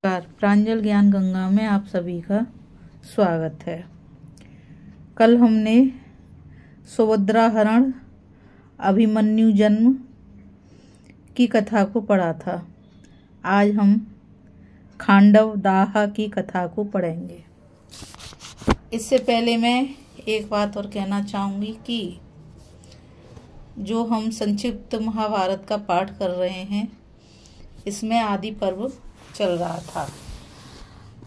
प्रांजल ज्ञान गंगा में आप सभी का स्वागत है। कल हमने सुभद्रा हरण अभिमन्यु जन्म की कथा को पढ़ा था। आज हम खांडव दाह की कथा को पढ़ेंगे। इससे पहले मैं एक बात और कहना चाहूँगी कि जो हम संक्षिप्त महाभारत का पाठ कर रहे हैं, इसमें आदि पर्व चल रहा था।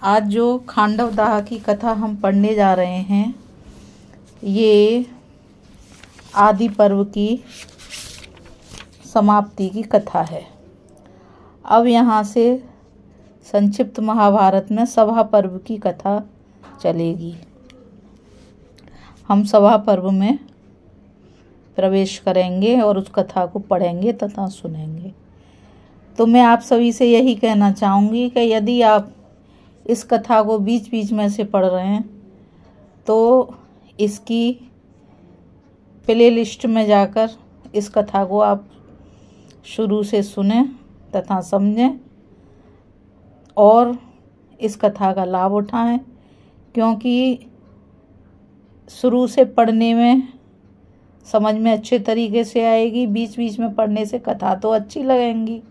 आज जो खांडव दाह की कथा हम पढ़ने जा रहे हैं, ये आदि पर्व की समाप्ति की कथा है। अब यहाँ से संक्षिप्त महाभारत में सभा पर्व की कथा चलेगी। हम सभा पर्व में प्रवेश करेंगे और उस कथा को पढ़ेंगे तथा सुनेंगे। तो मैं आप सभी से यही कहना चाहूँगी कि यदि आप इस कथा को बीच बीच में से पढ़ रहे हैं तो इसकी प्ले लिस्ट में जाकर इस कथा को आप शुरू से सुनें तथा समझें और इस कथा का लाभ उठाएं, क्योंकि शुरू से पढ़ने में समझ में अच्छे तरीके से आएगी। बीच बीच में पढ़ने से कथा तो अच्छी लगेंगी।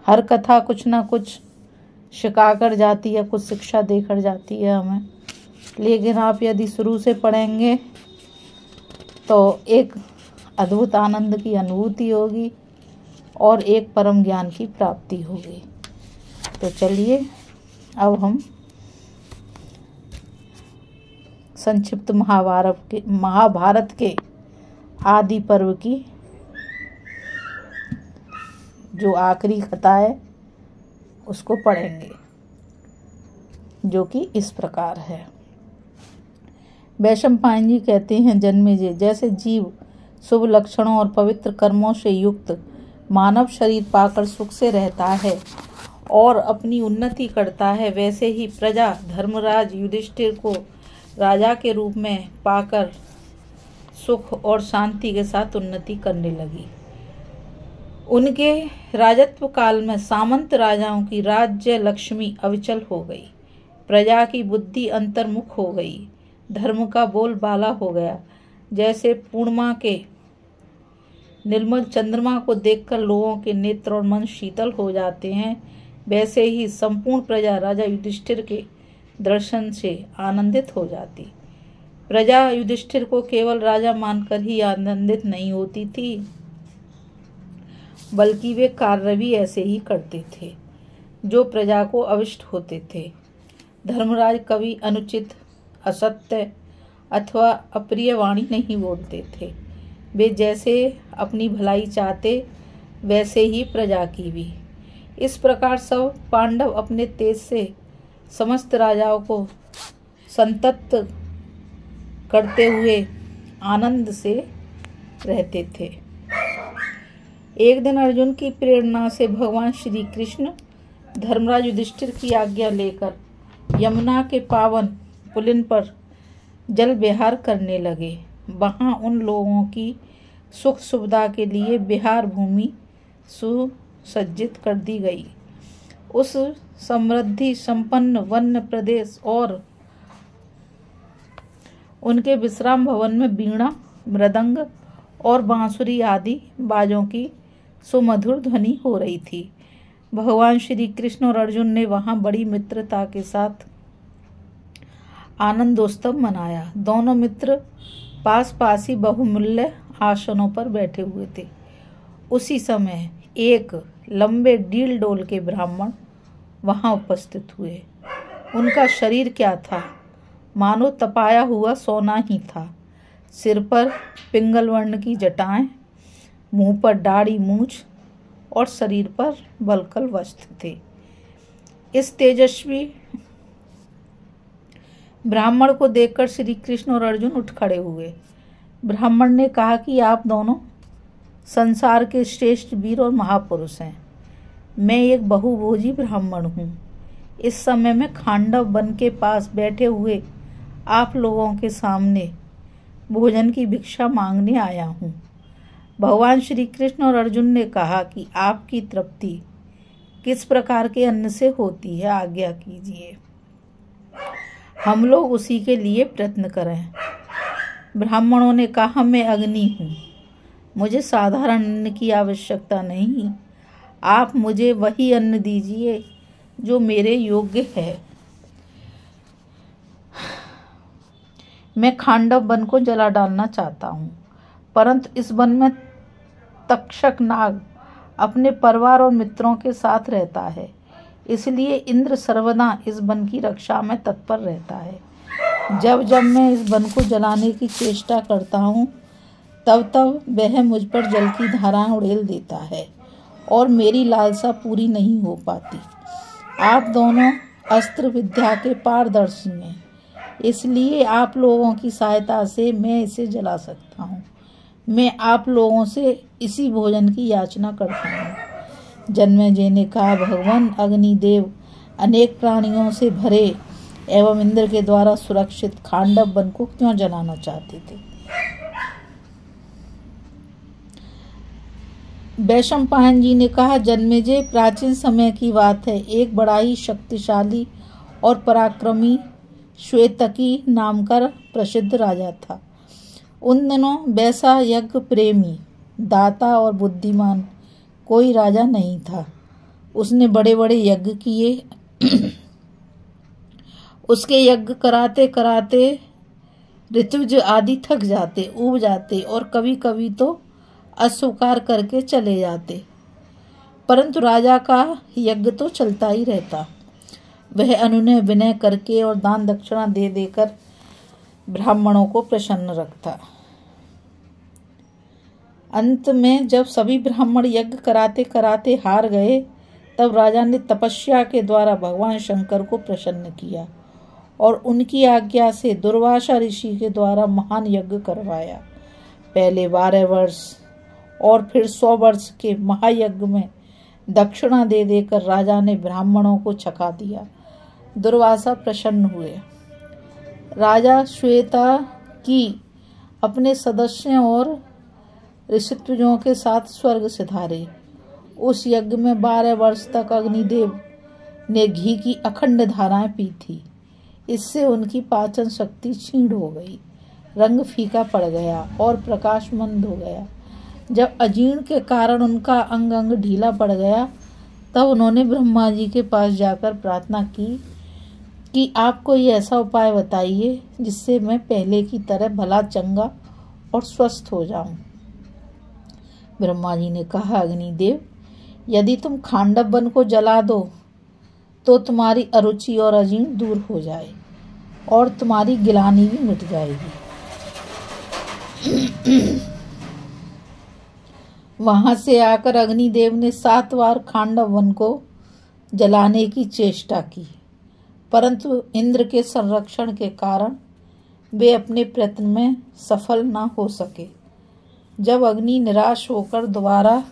हर कथा कुछ ना कुछ सिखा कर जाती है, कुछ शिक्षा देकर जाती है हमें। लेकिन आप यदि शुरू से पढ़ेंगे तो एक अद्भुत आनंद की अनुभूति होगी और एक परम ज्ञान की प्राप्ति होगी। तो चलिए अब हम संक्षिप्त महाभारत के आदि पर्व की जो आखिरी कथा है उसको पढ़ेंगे, जो कि इस प्रकार है। वैशंपायन जी कहते हैं, जन्मेजय, जैसे जीव शुभ लक्षणों और पवित्र कर्मों से युक्त मानव शरीर पाकर सुख से रहता है और अपनी उन्नति करता है, वैसे ही प्रजा धर्मराज युधिष्ठिर को राजा के रूप में पाकर सुख और शांति के साथ उन्नति करने लगी। उनके राजत्व काल में सामंत राजाओं की राज्य लक्ष्मी अविचल हो गई, प्रजा की बुद्धि अंतर्मुख हो गई, धर्म का बोलबाला हो गया। जैसे पूर्णिमा के निर्मल चंद्रमा को देखकर लोगों के नेत्र और मन शीतल हो जाते हैं, वैसे ही संपूर्ण प्रजा राजा युधिष्ठिर के दर्शन से आनंदित हो जाती। प्रजा युधिष्ठिर को केवल राजा मानकर ही आनंदित नहीं होती थी, बल्कि वे कार्य भी ऐसे ही करते थे जो प्रजा को अविष्ट होते थे। धर्मराज कभी अनुचित, असत्य अथवा अप्रिय वाणी नहीं बोलते थे। वे जैसे अपनी भलाई चाहते वैसे ही प्रजा की भी। इस प्रकार सब पांडव अपने तेज से समस्त राजाओं को संतप्त करते हुए आनंद से रहते थे। एक दिन अर्जुन की प्रेरणा से भगवान श्री कृष्ण धर्मराज युधिष्ठिर की आज्ञा लेकर यमुना के पावन पुलिन पर जल विहार करने लगे। वहां उन लोगों की सुख सुविधा के लिए विहार भूमि सुसज्जित कर दी गई। उस समृद्धि संपन्न वन्य प्रदेश और उनके विश्राम भवन में वीणा, मृदंग और बांसुरी आदि बाजों की सुमधुर ध्वनि हो रही थी। भगवान श्री कृष्ण और अर्जुन ने वहां बड़ी मित्रता के साथ आनंदोत्सव मनाया। दोनों मित्र पास पास ही बहुमूल्य आसनों पर बैठे हुए थे। उसी समय एक लंबे डील डोल के ब्राह्मण वहां उपस्थित हुए। उनका शरीर क्या था, मानो तपाया हुआ सोना ही था। सिर पर पिंगल वर्ण की जटाएं, मुंह पर दाढ़ी मूछ और शरीर पर वल्कल वस्त्र थे। इस तेजस्वी ब्राह्मण को देखकर श्री कृष्ण और अर्जुन उठ खड़े हुए। ब्राह्मण ने कहा कि आप दोनों संसार के श्रेष्ठ वीर और महापुरुष हैं। मैं एक बहुभोजी ब्राह्मण हूँ। इस समय मैं खांडव वन के पास बैठे हुए आप लोगों के सामने भोजन की भिक्षा मांगने आया हूँ। भगवान श्री कृष्ण और अर्जुन ने कहा कि आपकी तृप्ति किस प्रकार के अन्न से होती है, आज्ञा कीजिए, हम लोग उसी के लिए प्रयत्न करें। ब्राह्मणों ने कहा, मैं अग्नि हूँ, मुझे साधारण अन्न की आवश्यकता नहीं, आप मुझे वही अन्न दीजिए जो मेरे योग्य है। मैं खांडव वन को जला डालना चाहता हूँ, परंतु इस वन में तक्षक नाग अपने परिवार और मित्रों के साथ रहता है, इसलिए इंद्र सर्वदा इस वन की रक्षा में तत्पर रहता है। जब जब मैं इस वन को जलाने की चेष्टा करता हूँ, तब तब वह मुझ पर जल की धाराएं उड़ेल देता है और मेरी लालसा पूरी नहीं हो पाती। आप दोनों अस्त्र विद्या के पारदर्शी हैं, इसलिए आप लोगों की सहायता से मैं इसे जला सकता हूँ। मैं आप लोगों से इसी भोजन की याचना करता हूँ। जन्मेजय ने कहा, भगवान अग्निदेव अनेक प्राणियों से भरे एवं इंद्र के द्वारा सुरक्षित खांडव वन को क्यों जलाना चाहते थे? वैशंपायन जी ने कहा, जन्मेजय, प्राचीन समय की बात है, एक बड़ा ही शक्तिशाली और पराक्रमी श्वेतकी नाम का प्रसिद्ध राजा था। उन दिनों वैसा यज्ञ प्रेमी, दाता और बुद्धिमान कोई राजा नहीं था। उसने बड़े बड़े यज्ञ किए। उसके यज्ञ कराते कराते ऋतुज आदि थक जाते, ऊब जाते और कभी कभी तो अस्वीकार करके चले जाते, परंतु राजा का यज्ञ तो चलता ही रहता। वह अनुनय विनय करके और दान दक्षिणा दे देकर ब्राह्मणों को प्रसन्न रखता। अंत में जब सभी ब्राह्मण यज्ञ कराते कराते हार गए, तब राजा ने तपस्या के द्वारा भगवान शंकर को प्रसन्न किया और उनकी आज्ञा से दुर्वासा ऋषि के द्वारा महान यज्ञ करवाया। पहले 12 वर्ष और फिर 100 वर्ष के महायज्ञ में दक्षिणा दे देकर राजा ने ब्राह्मणों को छका दिया। दुर्वासा प्रसन्न हुए। राजा श्वेता की अपने सदस्यों और ऋषित्वजों के साथ स्वर्ग सिधारे। उस यज्ञ में 12 वर्ष तक अग्निदेव ने घी की अखंड धाराएं पी थी। इससे उनकी पाचन शक्ति क्षीण हो गई, रंग फीका पड़ गया और प्रकाश मंद हो गया। जब अजीर्ण के कारण उनका अंग अंग ढीला पड़ गया, तब उन्होंने ब्रह्मा जी के पास जाकर प्रार्थना की कि आप कोई ऐसा उपाय बताइए जिससे मैं पहले की तरह भला चंगा और स्वस्थ हो जाऊं। ब्रह्मा जी ने कहा, अग्निदेव, यदि तुम खांडव वन को जला दो तो तुम्हारी अरुचि और अजीर्ण दूर हो जाए और तुम्हारी गिलानी भी मिट जाएगी। वहां से आकर अग्निदेव ने 7 बार खांडव वन को जलाने की चेष्टा की, परंतु इंद्र के संरक्षण के कारण वे अपने प्रयत्न में सफल न हो सके। जब अग्नि निराश होकर दोबारा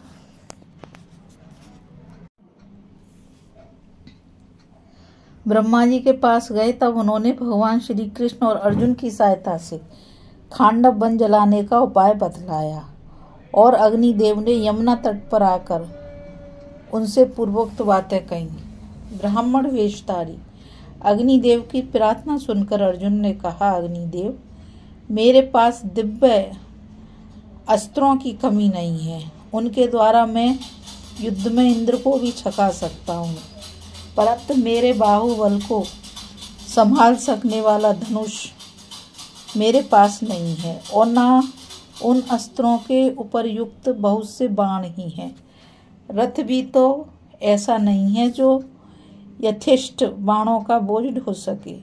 ब्रह्मा जी के पास गए, तब उन्होंने भगवान श्री कृष्ण और अर्जुन की सहायता से खांडव वन जलाने का उपाय बतलाया और अग्निदेव ने यमुना तट पर आकर उनसे पूर्वोक्त बातें कहीं। ब्राह्मण वेशधारी अग्निदेव की प्रार्थना सुनकर अर्जुन ने कहा, अग्निदेव, मेरे पास दिव्य अस्त्रों की कमी नहीं है, उनके द्वारा मैं युद्ध में इंद्र को भी छका सकता हूँ, परंतु मेरे बाहुबल को संभाल सकने वाला धनुष मेरे पास नहीं है और ना उन अस्त्रों के उपरयुक्त बहुत से बाण ही हैं। रथ भी तो ऐसा नहीं है जो यथेष्ट बाणों का बोझ ढो सके।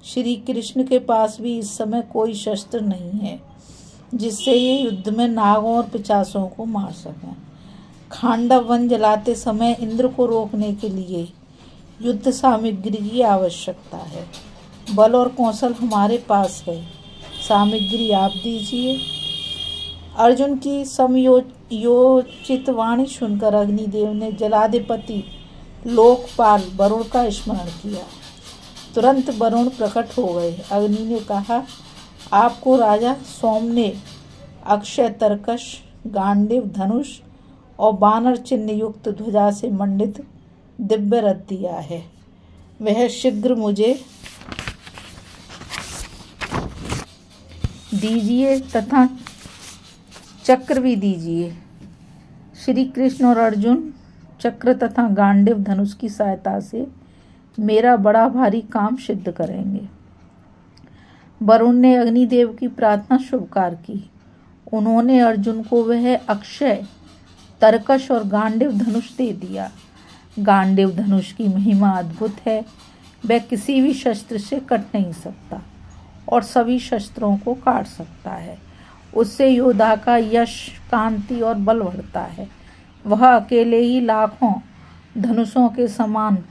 श्री कृष्ण के पास भी इस समय कोई शस्त्र नहीं है जिससे ये युद्ध में नागों और पिशाचों को मार सकें। खांडव वन जलाते समय इंद्र को रोकने के लिए युद्ध सामग्री की आवश्यकता है। बल और कौशल हमारे पास है, सामग्री आप दीजिए। अर्जुन की समयोचित वाणी सुनकर अग्निदेव ने जलाधिपति लोकपाल वरुण का स्मरण किया। तुरंत वरुण प्रकट हो गए। अग्नि ने कहा, आपको राजा सोम ने अक्षय तरकश, गांडीव, धनुष और बानर चिन्ह युक्त ध्वजा से मंडित दिव्य रथ दिया है, वह शीघ्र मुझे दीजिए तथा चक्र भी दीजिए। श्री कृष्ण और अर्जुन चक्र तथा गांडीव धनुष की सहायता से मेरा बड़ा भारी काम सिद्ध करेंगे। वरुण ने अग्निदेव की प्रार्थना स्वीकार की। उन्होंने अर्जुन को वह अक्षय तरकश और गांडीव धनुष दे दिया। गांडीव धनुष की महिमा अद्भुत है, वह किसी भी शस्त्र से कट नहीं सकता और सभी शस्त्रों को काट सकता है। उससे योद्धा का यश, कांति और बल बढ़ता है। वह अकेले ही लाखों धनुषों के समान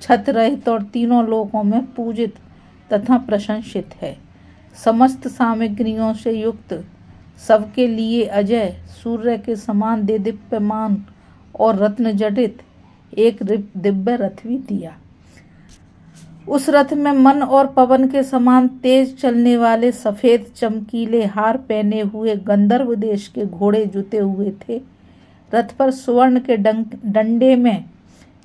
छत रहित और तीनों लोकों में पूजित तथा प्रशंसित है। समस्त सामग्रियों से युक्त, सबके लिए अजय, सूर्य के समान देदीप्यमान और रत्न जटित एक दिव्य रथ भी दिया। उस रथ में मन और पवन के समान तेज चलने वाले सफेद चमकीले हार पहने हुए गंधर्व देश के घोड़े जुते हुए थे। रथ पर स्वर्ण के डंडे में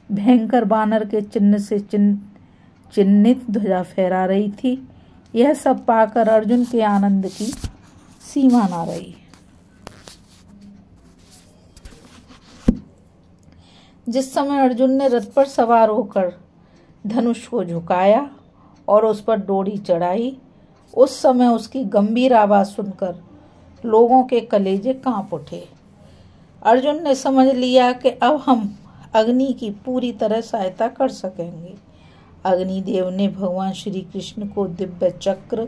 भयंकर बानर के चिन्ह से चिन्हित ध्वजा फहरा रही थी। यह सब पाकर अर्जुन के आनंद की सीमा न रही। जिस समय अर्जुन ने रथ पर सवार होकर धनुष को झुकाया और उस पर डोरी चढ़ाई, उस समय उसकी गंभीर आवाज सुनकर लोगों के कलेजे कांप उठे। अर्जुन ने समझ लिया कि अब हम अग्नि की पूरी तरह सहायता कर सकेंगे। अग्निदेव ने भगवान श्री कृष्ण को दिव्य चक्र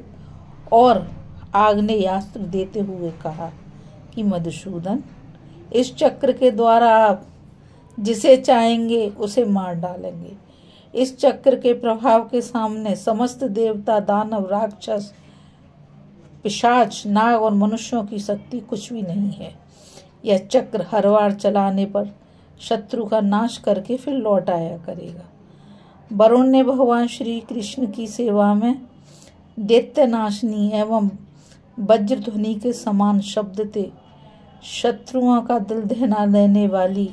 और आग्नेयास्त्र देते हुए कहा कि मधुसूदन, इस चक्र के द्वारा आप जिसे चाहेंगे उसे मार डालेंगे। इस चक्र के प्रभाव के सामने समस्त देवता, दानव, राक्षस, पिशाच, नाग और मनुष्यों की शक्ति कुछ भी नहीं है। यह चक्र हर बार चलाने पर शत्रु का नाश करके फिर लौट आया करेगा। वरुण ने भगवान श्री कृष्ण की सेवा में दैत्यनाशिनी एवं वज्रध्वनि के समान शब्द थे शत्रुओं का दिल दहला देने वाली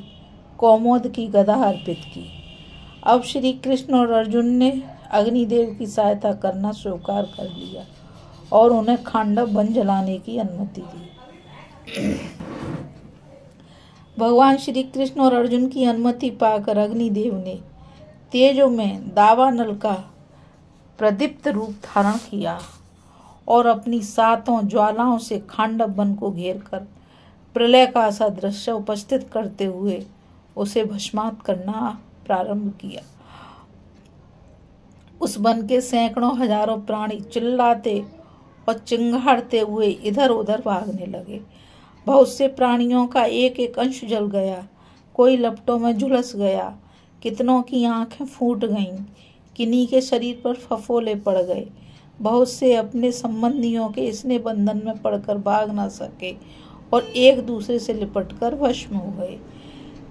कौमोद की गदा अर्पित की। अब श्री कृष्ण और अर्जुन ने अग्निदेव की सहायता करना स्वीकार कर लिया और उन्हें खांडव वन जलाने की अनुमति दी। भगवान श्री कृष्ण और अर्जुन की अनुमति पाकर अग्निदेव ने तेजो में दावानल का प्रदीप्त रूप धारण किया और अपनी सातों ज्वालाओं से खांडव वन को घेरकर प्रलय का सा दृश्य उपस्थित करते हुए उसे भस्मात करना प्रारंभ किया। उस वन के सैकड़ों हजारों प्राणी चिल्लाते और चिंगाड़ते हुए इधर उधर भागने लगे। बहुत से प्राणियों का एक एक अंश जल गया, कोई लपटों में झुलस गया, कितनों की आंखें फूट गईं, किन्हीं के शरीर पर फफोले पड़ गए। बहुत से अपने संबंधियों के स्नेह बंधन में पड़कर भाग न सके और एक दूसरे से लिपटकर भस्म हो गए।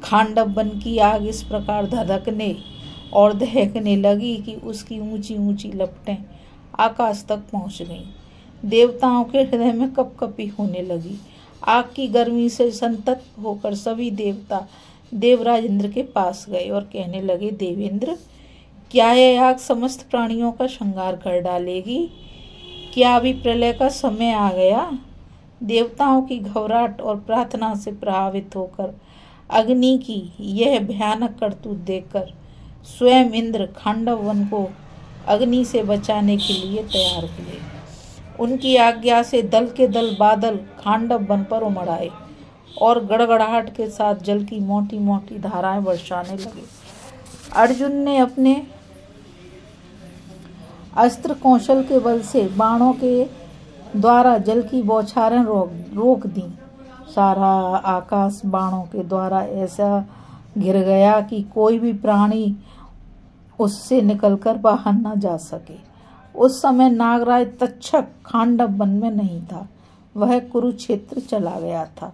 खांडव वन की आग इस प्रकार धधकने और दहकने लगी कि उसकी ऊंची ऊंची लपटें आकाश तक पहुंच गईं। देवताओं के हृदय में कपकपी होने लगी। आग की गर्मी से संतप्त होकर सभी देवता देवराज इंद्र के पास गए और कहने लगे, देवेंद्र, क्या यह आग समस्त प्राणियों का संहार कर डालेगी? क्या अभी प्रलय का समय आ गया? देवताओं की घबराहट और प्रार्थना से प्रभावित होकर अग्नि की यह भयानक करतूत देखकर स्वयं इंद्र खांडव वन को अग्नि से बचाने के लिए तैयार हुए। उनकी आज्ञा से दल के दल बादल खांडव वन पर उमड़ आए और गड़गड़ाहट के साथ जल की मोटी मोटी धाराएं बरसाने लगे। अर्जुन ने अपने अस्त्र कौशल के बल से बाणों के द्वारा जल की बौछारें रोक दी। सारा आकाश बाणों के द्वारा ऐसा घिर गया कि कोई भी प्राणी उससे निकलकर बाहर न जा सके। उस समय नागराज तक्षक खांडव वन में नहीं था, वह कुरुक्षेत्र चला गया था,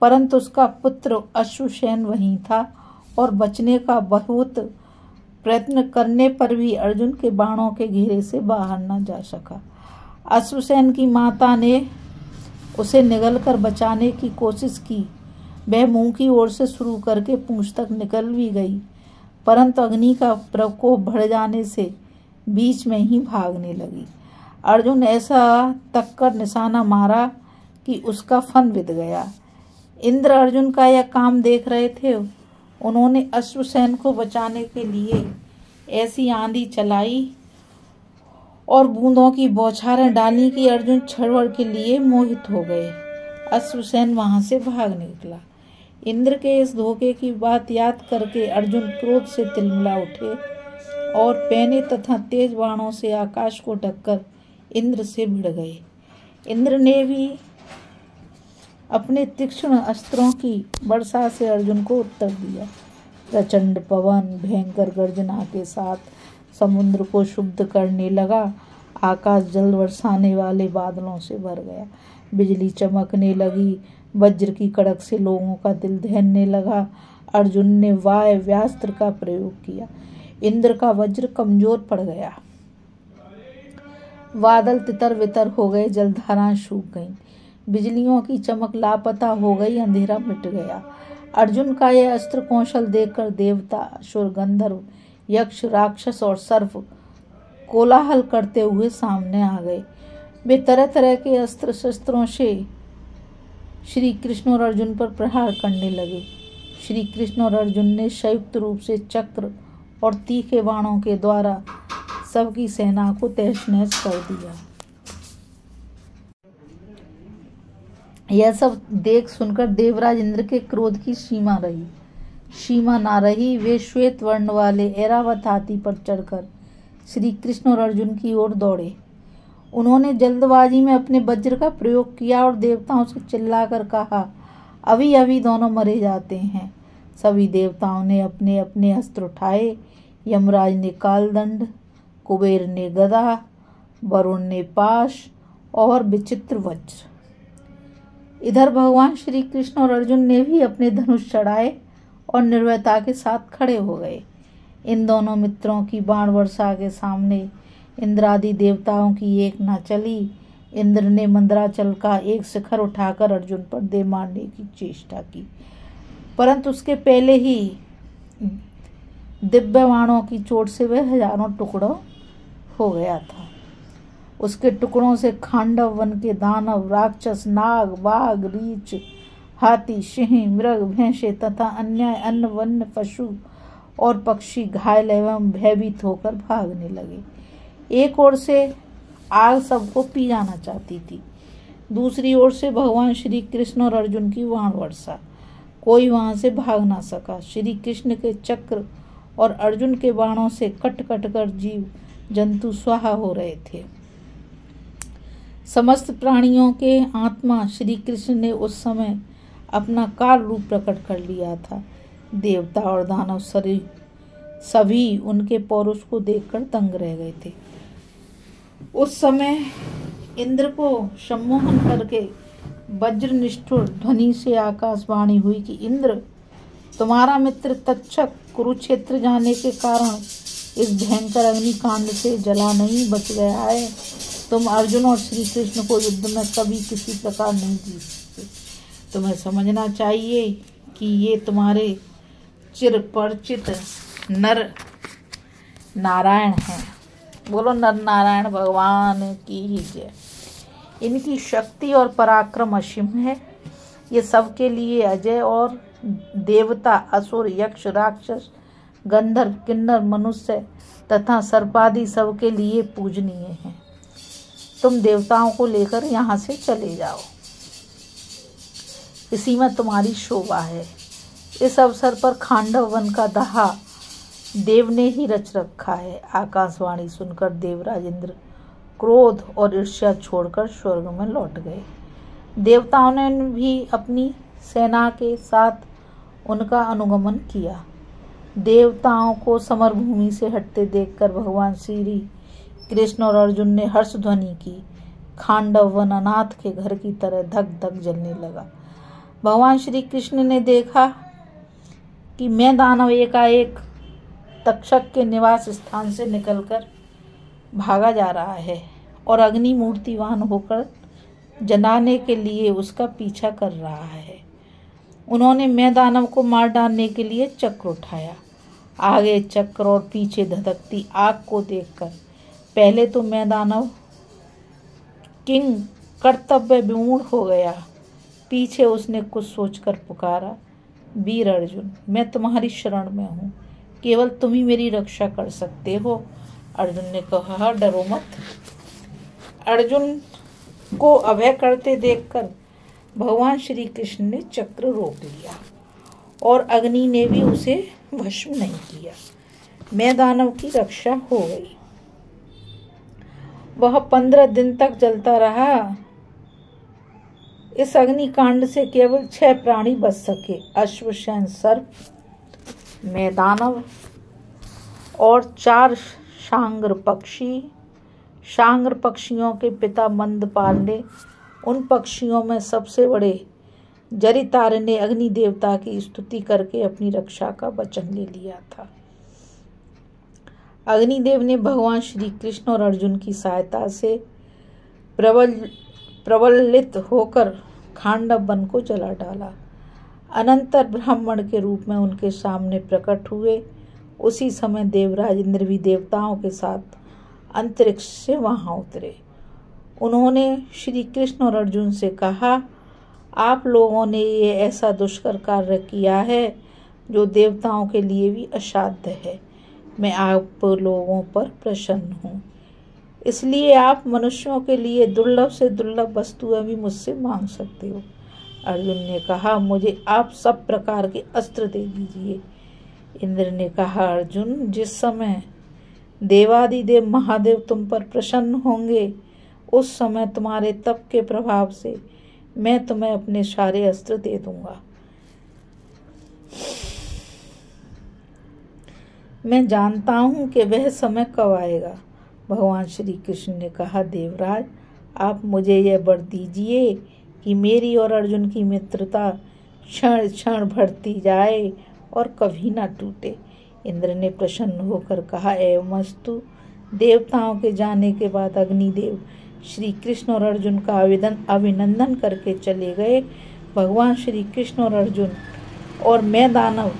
परंतु उसका पुत्र अश्वसेन वहीं था और बचने का बहुत प्रयत्न करने पर भी अर्जुन के बाणों के घेरे से बाहर न जा सका। अश्वसेन की माता ने उसे निगलकर बचाने की कोशिश की। वह मुंह की ओर से शुरू करके पूंछ तक निकल भी गई, परंतु अग्नि का प्रकोप बढ़ जाने से बीच में ही भागने लगी। अर्जुन ऐसा तक कर निशाना मारा कि उसका फन बिध गया। इंद्र अर्जुन का यह काम देख रहे थे। उन्होंने अश्वसेन को बचाने के लिए ऐसी आंधी चलाई और बूंदों की बौछारें डाली कि अर्जुन क्षण के लिए मोहित हो गए। अश्वसेन वहां से भाग निकला। इंद्र के इस धोखे की बात याद करके अर्जुन क्रोध से तिलमिला उठे और पैने तथा तेज बाणों से आकाश को ढककर इंद्र से भिड़ गए। इंद्र ने भी अपने तीक्ष्ण अस्त्रों की वर्षा से अर्जुन को उत्तर दिया। प्रचंड पवन भयंकर गर्जना के साथ समुद्र को शुद्ध करने लगा। आकाश जल बरसाने वाले बादलों से भर गया। बिजली चमकने लगी। वज्र की कड़क से लोगों का दिल दहनने लगा। अर्जुन ने वायव्यास्त्र का प्रयोग किया। इंद्र का वज्र कमजोर पड़ गया। बादल तितर बितर हो गए। जलधाराएं सूख गईं। बिजलियों की चमक लापता हो गई। अंधेरा मिट गया। अर्जुन का यह अस्त्र कौशल देखकर देवता, असुर, गंधर्व, यक्ष, राक्षस और सर्प कोलाहल करते हुए सामने आ गए। वे तरह तरह के अस्त्र शस्त्रों से श्री कृष्ण और अर्जुन पर प्रहार करने लगे। श्री कृष्ण और अर्जुन ने संयुक्त रूप से चक्र और तीखे बाणों के द्वारा सबकी सेना को तहस नहस कर दिया। यह सब देख सुनकर देवराज इंद्र के क्रोध की सीमा ना रही। वे श्वेत वर्ण वाले ऐरावत हाथी पर चढ़कर श्री कृष्ण और अर्जुन की ओर दौड़े। उन्होंने जल्दबाजी में अपने वज्र का प्रयोग किया और देवताओं से चिल्लाकर कहा, अभी अभी दोनों मरे जाते हैं। सभी देवताओं ने अपने अपने अस्त्र उठाए। यमराज ने कालदंड, कुबेर ने गदा, वरुण ने पाश और विचित्र वज्र। इधर भगवान श्री कृष्ण और अर्जुन ने भी अपने धनुष चढ़ाए और निर्भयता के साथ खड़े हो गए। इन दोनों मित्रों की बाण वर्षा के सामने इंद्रादि देवताओं की एक न चली। इंद्र ने मंदराचल का एक शिखर उठाकर अर्जुन पर दे मारने की चेष्टा की, परंतु उसके पहले ही दिव्य बाणों की चोट से वह हजारों टुकड़ों हो गया था। उसके टुकड़ों से खांडव वन के दानव, राक्षस, नाग, बाघ, रीछ, हाथी, सिंह, मृग, भैंसे तथा अन्य वन्य पशु और पक्षी घायल एवं भयभीत होकर भागने लगे। एक ओर से आग सबको पी जाना चाहती थी, दूसरी ओर से भगवान श्री कृष्ण और अर्जुन की बाण वर्षा। कोई वहां से भाग ना सका। श्री कृष्ण के चक्र और अर्जुन के बाणों से कट कट कर जीव जंतु स्वाहा हो रहे थे। समस्त प्राणियों के आत्मा श्री कृष्ण ने उस समय अपना काल रूप प्रकट कर लिया था। देवता और दानव सभी उनके पौरुष को देखकर दंग रह गए थे। उस समय इंद्र को सम्मोहन करके वज्र निष्ठुर ध्वनि से आकाशवाणी हुई कि इंद्र, तुम्हारा मित्र तक्षक कुरुक्षेत्र जाने के कारण इस भयंकर अग्निकांड से जला नहीं बच गया है। तुम अर्जुन और श्री कृष्ण को युद्ध में कभी किसी प्रकार नहीं जीत सकते। तुम्हें समझना चाहिए कि ये तुम्हारे चिरपरिचित नर नारायण हैं। बोलो नर नारायण भगवान की ही जय। इनकी शक्ति और पराक्रम असीम है। ये सबके लिए अजय और देवता, असुर, यक्ष, राक्षस, गंधर्व, किन्नर, मनुष्य तथा सर्पादि सबके लिए पूजनीय हैं। तुम देवताओं को लेकर यहाँ से चले जाओ, इसी में तुम्हारी शोभा है। इस अवसर पर खांडव वन का दहा देव ने ही रच रखा है। आकाशवाणी सुनकर देवराज इंद्र क्रोध और ईर्ष्या छोड़कर स्वर्ग में लौट गए। देवताओं ने भी अपनी सेना के साथ उनका अनुगमन किया। देवताओं को समरभूमि से हटते देखकर भगवान श्री कृष्ण और अर्जुन ने हर्ष ध्वनि की। खांडव वन अनाथ के घर की तरह धक धक जलने लगा। भगवान श्री कृष्ण ने देखा कि मैं दानव एकाएक तक्षक के निवास स्थान से निकलकर भागा जा रहा है और अग्नि मूर्तिवान होकर जलाने के लिए उसका पीछा कर रहा है। उन्होंने मैं दानव को मार डालने के लिए चक्र उठाया। आगे चक्र और पीछे धधकती आग को देखकर पहले तो मैं दानव किंग कर्तव्य विमूढ़ हो गया। पीछे उसने कुछ सोचकर पुकारा, वीर अर्जुन, मैं तुम्हारी शरण में हूँ, केवल तुम ही मेरी रक्षा कर सकते हो। अर्जुन ने कहा, डरो मत। अर्जुन को अभय करते देखकर भगवान श्री कृष्ण ने चक्र रोक लिया और अग्नि ने भी उसे भस्म नहीं किया। मैं दानव की रक्षा हो गई। वह 15 दिन तक जलता रहा। इस अग्निकांड से केवल 6 प्राणी बच सके, अश्वसेन सर्प, मैं दानव और 4 शांग्र पक्षी। शांग्र पक्षियों के पिता मंदपाल ने उन पक्षियों में सबसे बड़े जरितार ने अग्नि देवता की स्तुति करके अपनी रक्षा का वचन ले लिया था। अग्निदेव ने भगवान श्री कृष्ण और अर्जुन की सहायता से प्रबलित होकर खांडव वन को जला डाला। अनंतर ब्राह्मण के रूप में उनके सामने प्रकट हुए। उसी समय देवराज इंद्र भी देवताओं के साथ अंतरिक्ष से वहां उतरे। उन्होंने श्री कृष्ण और अर्जुन से कहा, आप लोगों ने ये ऐसा दुष्कर कार्य किया है जो देवताओं के लिए भी असाध्य है। मैं आप लोगों पर प्रसन्न हूँ, इसलिए आप मनुष्यों के लिए दुर्लभ से दुर्लभ वस्तुएं भी मुझसे मांग सकते हो। अर्जुन ने कहा, मुझे आप सब प्रकार के अस्त्र दे दीजिए। इंद्र ने कहा, अर्जुन, जिस समय देवादिदेव महादेव तुम पर प्रसन्न होंगे उस समय तुम्हारे तप के प्रभाव से मैं तुम्हें अपने सारे अस्त्र दे दूंगा। मैं जानता हूं कि वह समय कब आएगा। भगवान श्री कृष्ण ने कहा, देवराज, आप मुझे यह वर दीजिए कि मेरी और अर्जुन की मित्रता क्षण क्षण बढ़ती जाए और कभी ना टूटे। इंद्र ने प्रसन्न होकर कहा, एवमस्तु। देवताओं के जाने के बाद अग्निदेव श्री कृष्ण और अर्जुन का अभिनंदन करके चले गए। भगवान श्री कृष्ण और अर्जुन और मैं दानव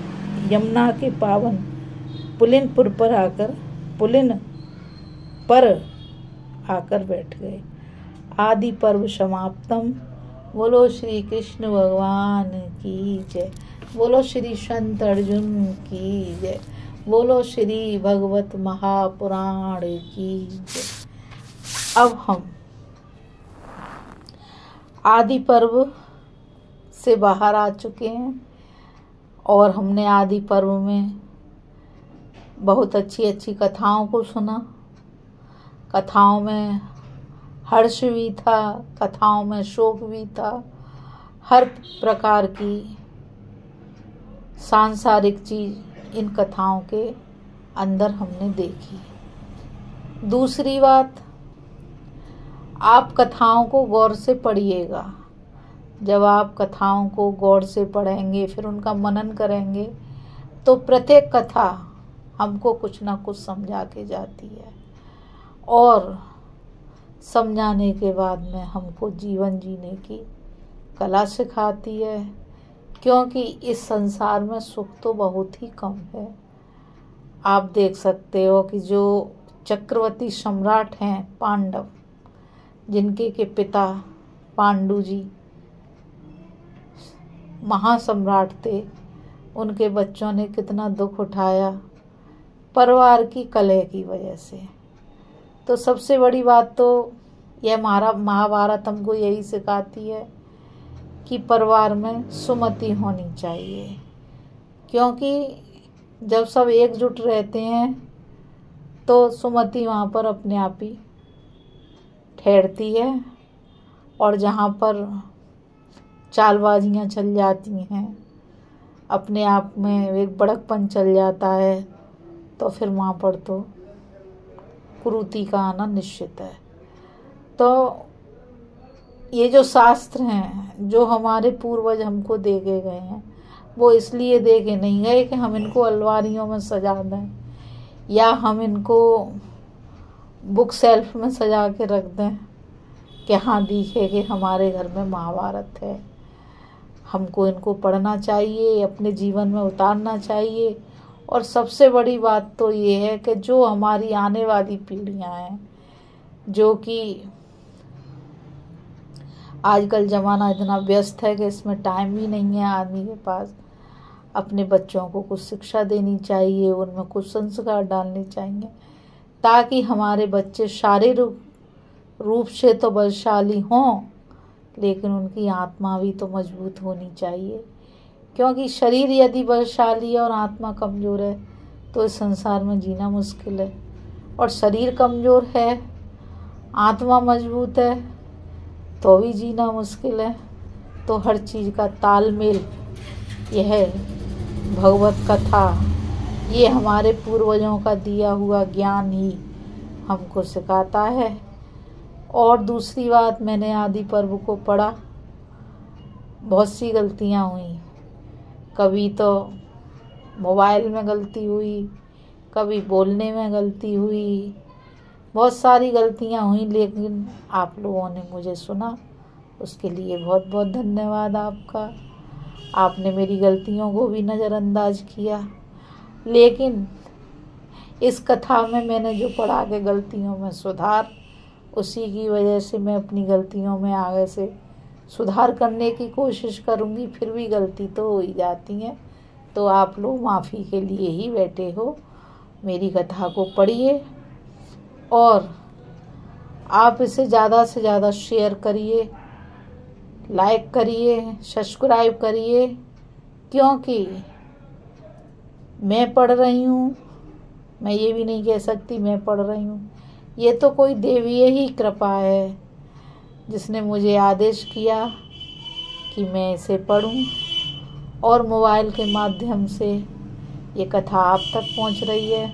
यमुना के पावन पुलिनपुर पर आकर बैठ गए। आदि पर्व समाप्तम। बोलो श्री कृष्ण भगवान की जय। बोलो श्री संत अर्जुन की जय। बोलो श्री भगवत महापुराण की जय। अब हम आदि पर्व से बाहर आ चुके हैं और हमने आदि पर्व में बहुत अच्छी अच्छी कथाओं को सुना। कथाओं में हर्ष भी था, कथाओं में शोक भी था। हर प्रकार की सांसारिक चीज इन कथाओं के अंदर हमने देखी। दूसरी बात, आप कथाओं को गौर से पढ़िएगा। जब आप कथाओं को गौर से पढ़ेंगे, फिर उनका मनन करेंगे, तो प्रत्येक कथा हमको कुछ ना कुछ समझा के जाती है और समझाने के बाद में हमको जीवन जीने की कला सिखाती है। क्योंकि इस संसार में सुख तो बहुत ही कम है। आप देख सकते हो कि जो चक्रवर्ती सम्राट हैं पांडव, जिनके के पिता पांडु जी महासम्राट थे, उनके बच्चों ने कितना दुख उठाया परिवार की कलह की वजह से। तो सबसे बड़ी बात तो यह महाभारत हमको यही सिखाती है कि परिवार में सुमति होनी चाहिए। क्योंकि जब सब एकजुट रहते हैं तो सुमति वहाँ पर अपने आप ही ठहरती है, और जहाँ पर चालबाजियाँ चल जाती हैं, अपने आप में एक बड़कपन चल जाता है, तो फिर वहाँ पर तो कुरीति का आना निश्चित है। तो ये जो शास्त्र हैं, जो हमारे पूर्वज हमको दे के गए हैं, वो इसलिए दे के नहीं गए कि हम इनको अलमारियों में सजा दें या हम इनको बुक शेल्फ में सजा के रख दें कि हाँ दिखे कि हमारे घर में महाभारत है। हमको इनको पढ़ना चाहिए, अपने जीवन में उतारना चाहिए और सबसे बड़ी बात तो ये है कि जो हमारी आने वाली पीढ़ियां हैं, जो कि आजकल ज़माना इतना व्यस्त है कि इसमें टाइम ही नहीं है आदमी के पास, अपने बच्चों को कुछ शिक्षा देनी चाहिए, उनमें कुछ संस्कार डालने चाहिए, ताकि हमारे बच्चे शारीरिक रूप से तो बलशाली हों, लेकिन उनकी आत्मा भी तो मजबूत होनी चाहिए। क्योंकि शरीर यदि बलशाली है और आत्मा कमज़ोर है तो इस संसार में जीना मुश्किल है। और शरीर कमज़ोर है, आत्मा मजबूत है तो भी जीना मुश्किल है। तो हर चीज़ का तालमेल, यह भगवत कथा, ये हमारे पूर्वजों का दिया हुआ ज्ञान ही हमको सिखाता है। और दूसरी बात, मैंने आदि पर्व को पढ़ा, बहुत सी गलतियाँ हुई। कभी तो मोबाइल में गलती हुई, कभी बोलने में गलती हुई, बहुत सारी गलतियाँ हुई, लेकिन आप लोगों ने मुझे सुना, उसके लिए बहुत बहुत धन्यवाद आपका। आपने मेरी गलतियों को भी नज़रअंदाज किया। लेकिन इस कथा में मैंने जो पढ़ा के गलतियों में सुधार, उसी की वजह से मैं अपनी गलतियों में आगे से सुधार करने की कोशिश करूँगी। फिर भी गलती तो हो ही जाती है, तो आप लोग माफ़ी के लिए ही बैठे हो। मेरी कथा को पढ़िए और आप इसे ज़्यादा से ज़्यादा शेयर करिए, लाइक करिए, सब्सक्राइब करिए, क्योंकि मैं पढ़ रही हूँ, मैं ये भी नहीं कह सकती मैं पढ़ रही हूँ, ये तो कोई देवीय ही कृपा है जिसने मुझे आदेश किया कि मैं इसे पढूं, और मोबाइल के माध्यम से ये कथा आप तक पहुंच रही है।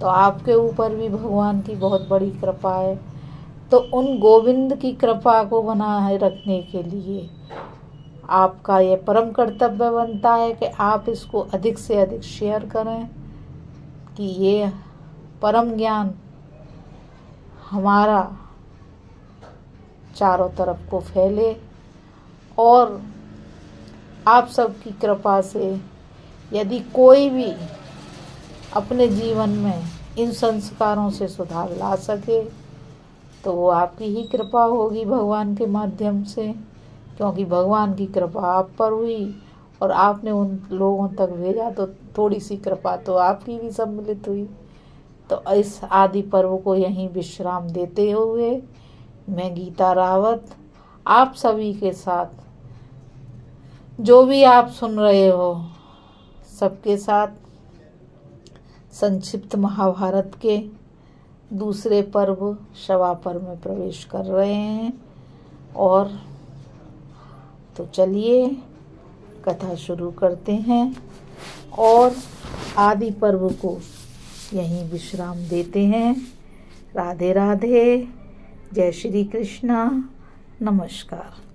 तो आपके ऊपर भी भगवान की बहुत बड़ी कृपा है। तो उन गोविंद की कृपा को बनाए रखने के लिए आपका ये परम कर्तव्य बनता है कि आप इसको अधिक से अधिक शेयर करें, कि ये परम ज्ञान हमारा चारों तरफ को फैले। और आप सबकी कृपा से यदि कोई भी अपने जीवन में इन संस्कारों से सुधार ला सके तो वो आपकी ही कृपा होगी भगवान के माध्यम से, क्योंकि भगवान की कृपा आप पर हुई और आपने उन लोगों तक भेजा, तो थोड़ी सी कृपा तो आपकी भी सम्मिलित हुई। तो इस आदि पर्व को यहीं विश्राम देते हुए मैं गीता रावत आप सभी के साथ, जो भी आप सुन रहे हो, सबके साथ संक्षिप्त महाभारत के दूसरे पर्व शवा पर्व में प्रवेश कर रहे हैं। और तो चलिए कथा शुरू करते हैं और आदि पर्व को यहीं विश्राम देते हैं। राधे राधे, जय श्री कृष्णा, नमस्कार।